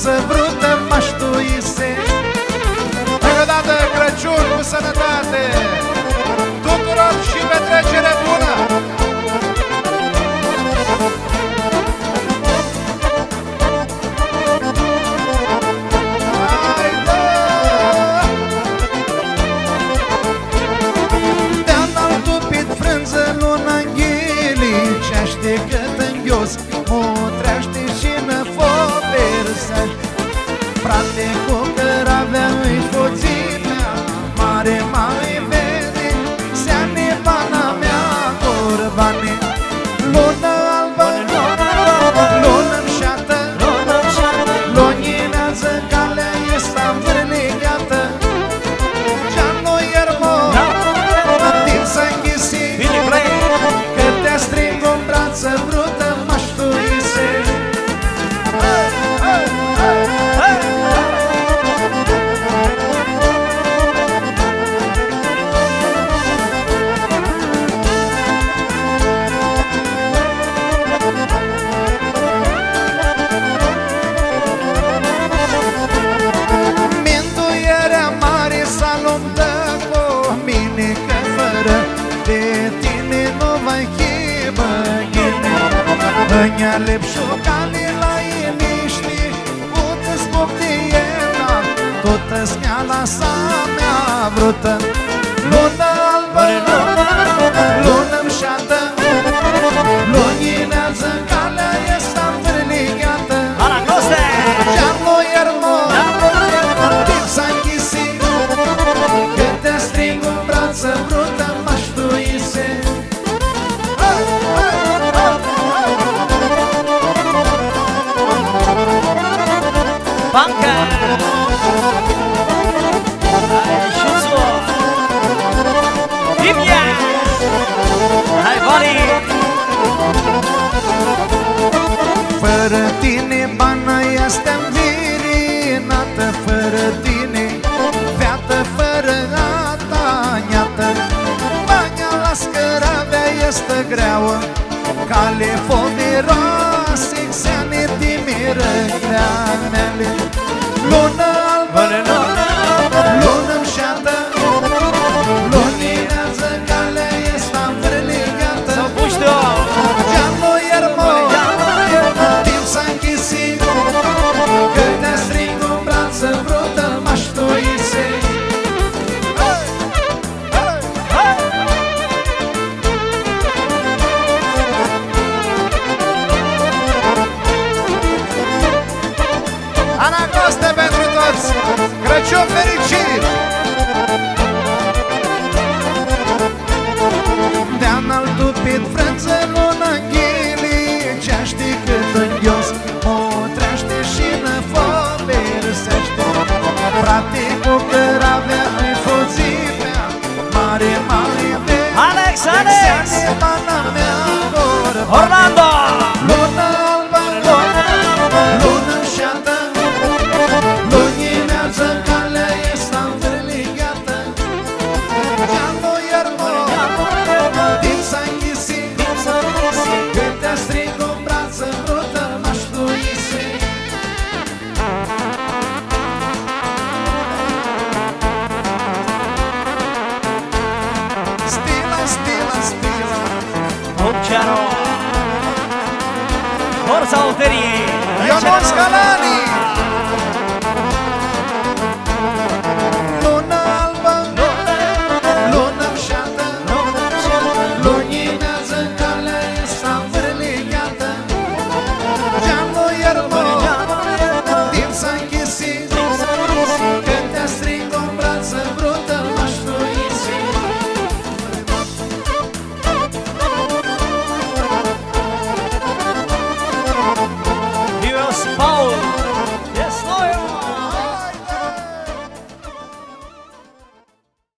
brață brută maștuise. Încă o dată Crăciun cu sănătate tuturor și petrecere bună! Mutrește și nă foversaș. Frate cu căravea îi foțimea, mare mai vede, seane pana mea corbane. Lună albă, lună-mi șată, loninează calea, este învârligată. Ce-a-n-o iermă, din s-a închisit, că te-a strig în brață brută. Înia lepșucale la iliști, pută-ți poftiena, totă sneala sa mea brută. Lună albă, lună-mi șată, luninează calea, este învârligată. Ce-am-o iermă, timp s-a închisit, că te strig în brață brută maștuise. Banca! Șuțu! Bibia! Hai, Bani! Fără tine bana este învirinată, fără tine viață, fără ata niată. Bania la scăravea este greauă, cale foveroase, xeane timiră greanele. Lună albă, lună-mi șată, luninează calea, este învârligată. Ce-am-o iermă, timp s-a închisit, că te strig în brață brută maștuise. Anacoste pentru toți! Crăciun fericit! De-an altupit frânță luna ghilii, ce-a ști cât înghios, o treaște și nă foversește. Frate cu căravea îi foțimea, mare mai vede, Alex! seane pana mea corbane. Orlando! Lună albă, lună-mi șată, luninează calea, este învârligată. Ce-am-o iermă, timp s-a închisit, că te-a strig în brață brută maștuise. Stila, stila, stila, Luciano! Forza Ulteriei! Ionuț Calani!